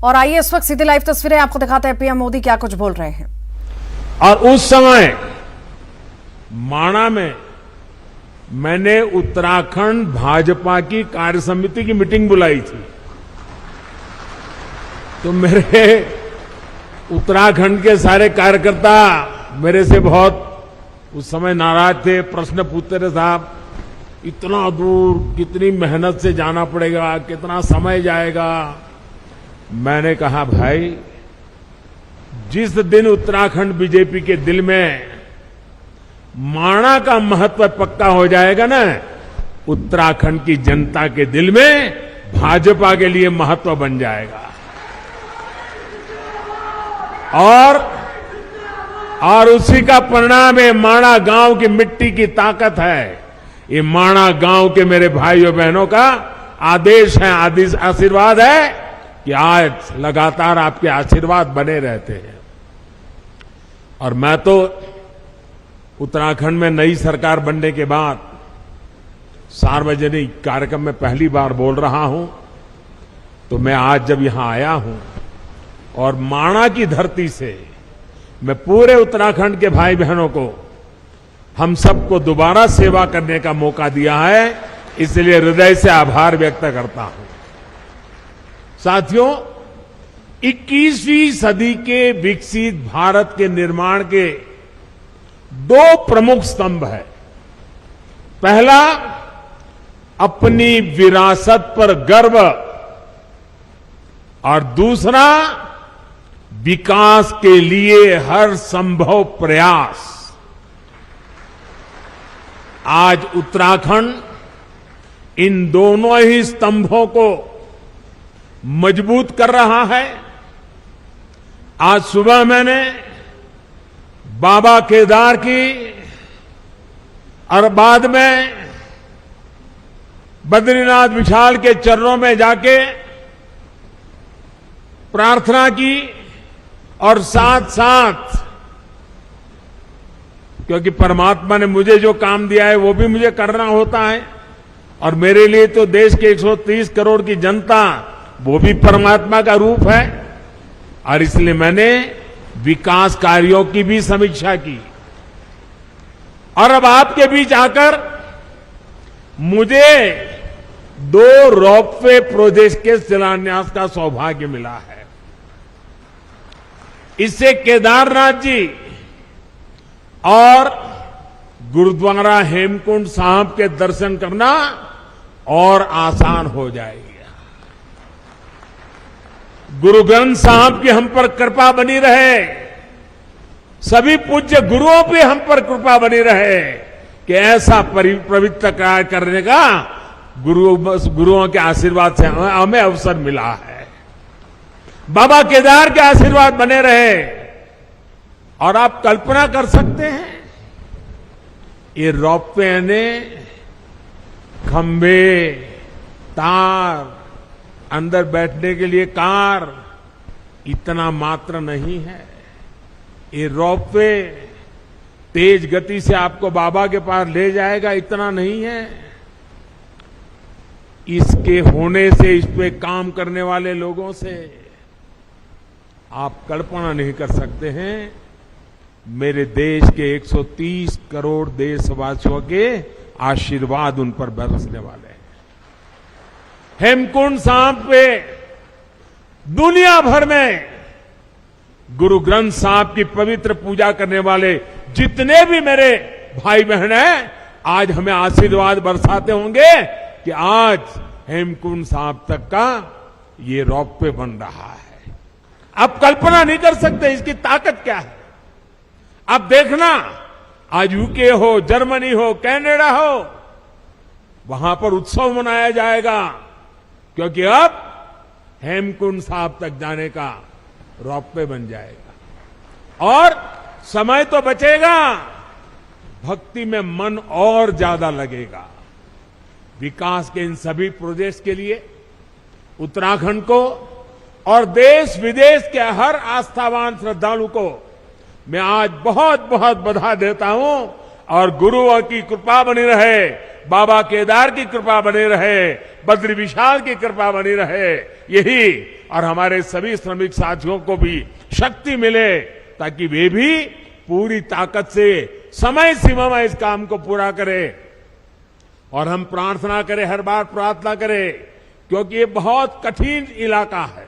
और आइए इस वक्त सीधी लाइव तस्वीरें आपको दिखाते हैं पीएम मोदी क्या कुछ बोल रहे हैं। और उस समय माणा में मैंने उत्तराखंड भाजपा की कार्य समिति की मीटिंग बुलाई थी, तो मेरे उत्तराखंड के सारे कार्यकर्ता मेरे से बहुत उस समय नाराज थे, प्रश्न पूछते थे, साहब इतना दूर कितनी मेहनत से जाना पड़ेगा, कितना समय जाएगा। मैंने कहा भाई, जिस दिन उत्तराखंड बीजेपी के दिल में माणा का महत्व पक्का हो जाएगा ना, उत्तराखंड की जनता के दिल में भाजपा के लिए महत्व बन जाएगा। और उसी का परिणाम है माणा गांव की मिट्टी की ताकत है। ये माणा गांव के मेरे भाइयों बहनों का आदेश है, आशीर्वाद है कि आज लगातार आपके आशीर्वाद बने रहते हैं। और मैं तो उत्तराखंड में नई सरकार बनने के बाद सार्वजनिक कार्यक्रम में पहली बार बोल रहा हूं, तो मैं आज जब यहां आया हूं और माणा की धरती से मैं पूरे उत्तराखंड के भाई बहनों को, हम सबको दोबारा सेवा करने का मौका दिया है, इसलिए हृदय से आभार व्यक्त करता हूं। साथियों, 21वीं सदी के विकसित भारत के निर्माण के दो प्रमुख स्तंभ है। पहला, अपनी विरासत पर गर्व, और दूसरा, विकास के लिए हर संभव प्रयास। आज उत्तराखंड इन दोनों ही स्तंभों को मजबूत कर रहा है। आज सुबह मैंने बाबा केदार की और बाद में बद्रीनाथ विशाल के चरणों में जाके प्रार्थना की, और साथ साथ, क्योंकि परमात्मा ने मुझे जो काम दिया है वो भी मुझे करना होता है, और मेरे लिए तो देश के 130 करोड़ की जनता वो भी परमात्मा का रूप है। और इसलिए मैंने विकास कार्यों की भी समीक्षा की। और अब आपके बीच आकर मुझे 2 रोपवे प्रोजेक्ट के शिलान्यास का सौभाग्य मिला है। इससे केदारनाथ जी और गुरुद्वारा हेमकुंड साहब के दर्शन करना और आसान हो जाएगा। गुरु ग्रंथ साहब की हम पर कृपा बनी रहे, सभी पूज्य गुरुओं पे हम पर कृपा बनी रहे कि ऐसा पवित्र कार्य करने का गुरुओं के आशीर्वाद से हमें अवसर मिला है। बाबा केदार के आशीर्वाद बने रहे। और आप कल्पना कर सकते हैं, ये रोपवे ने खंभे, तार, अंदर बैठने के लिए कार, इतना मात्र नहीं है। ये रोपवे तेज गति से आपको बाबा के पास ले जाएगा, इतना नहीं है। इसके होने से, इस पे काम करने वाले लोगों से आप कल्पना नहीं कर सकते हैं मेरे देश के 130 करोड़ देशवासियों के आशीर्वाद उन पर बरसने वाले हैं। हेमकुंड साहब पे दुनिया भर में गुरु ग्रंथ साहब की पवित्र पूजा करने वाले जितने भी मेरे भाई बहन हैं, आज हमें आशीर्वाद बरसाते होंगे कि आज हेमकुंड साहब तक का ये रोपवे बन रहा है। आप कल्पना नहीं कर सकते इसकी ताकत क्या है। आप देखना, आज यूके हो, जर्मनी हो, कनाडा हो, वहां पर उत्सव मनाया जाएगा, क्योंकि अब हेमकुंड साहब तक जाने का रोपवे बन जाएगा। और समय तो बचेगा, भक्ति में मन और ज्यादा लगेगा। विकास के इन सभी प्रोजेक्ट्स के लिए उत्तराखंड को और देश विदेश के हर आस्थावान श्रद्धालु को मैं आज बहुत बहुत बधाई देता हूं। और गुरुओं की कृपा बनी रहे, बाबा केदार की कृपा बनी रहे, बद्री विशाल की कृपा बनी रहे, यही और हमारे सभी श्रमिक साथियों को भी शक्ति मिले ताकि वे भी पूरी ताकत से समय सीमा में इस काम को पूरा करें। और हम प्रार्थना करें, हर बार प्रार्थना करें, क्योंकि ये बहुत कठिन इलाका है।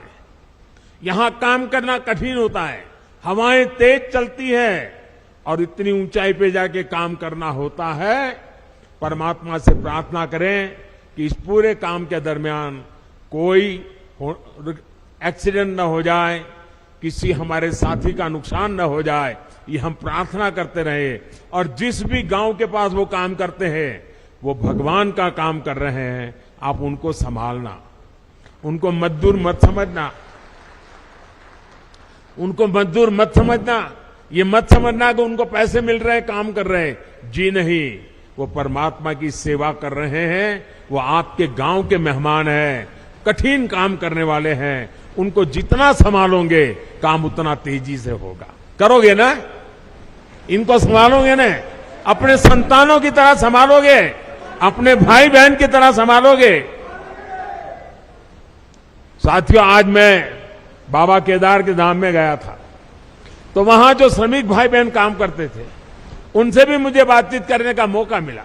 यहां काम करना कठिन होता है, हवाएं तेज चलती है और इतनी ऊंचाई पे जाके काम करना होता है। परमात्मा से प्रार्थना करें कि इस पूरे काम के दरमियान कोई एक्सीडेंट न हो जाए, किसी हमारे साथी का नुकसान न हो जाए, ये हम प्रार्थना करते रहे। और जिस भी गांव के पास वो काम करते हैं, वो भगवान का काम कर रहे हैं, आप उनको संभालना, उनको मजदूर मत समझना, उनको मजदूर मत समझना, ये मत समझना कि उनको पैसे मिल रहे हैं, काम कर रहे हैं। जी नहीं, वो परमात्मा की सेवा कर रहे हैं, वो आपके गांव के मेहमान हैं, कठिन काम करने वाले हैं। उनको जितना संभालोगे काम उतना तेजी से होगा। करोगे ना? इनको संभालोगे ना? अपने संतानों की तरह संभालोगे, अपने भाई बहन की तरह संभालोगे। साथियों, आज मैं बाबा केदार के धाम में गया था, तो वहां जो श्रमिक भाई बहन काम करते थे, उनसे भी मुझे बातचीत करने का मौका मिला।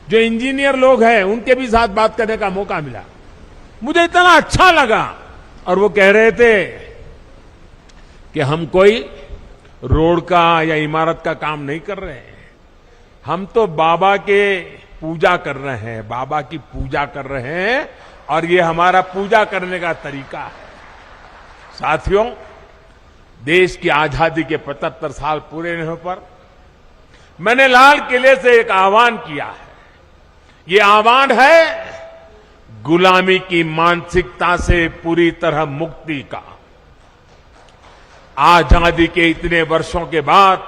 जो इंजीनियर लोग हैं, उनके भी साथ बात करने का मौका मिला। मुझे इतना अच्छा लगा। और वो कह रहे थे कि हम कोई रोड का या इमारत का काम नहीं कर रहे हैं, हम तो बाबा के पूजा कर रहे हैं, बाबा की पूजा कर रहे हैं, और ये हमारा पूजा करने का तरीका है। साथियों, देश की आजादी के 75 साल पूरे होने पर मैंने लाल किले से एक आह्वान किया है। ये आह्वान है गुलामी की मानसिकता से पूरी तरह मुक्ति का। आजादी के इतने वर्षों के बाद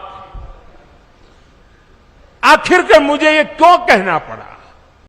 आखिर मुझे ये क्यों कहना पड़ा?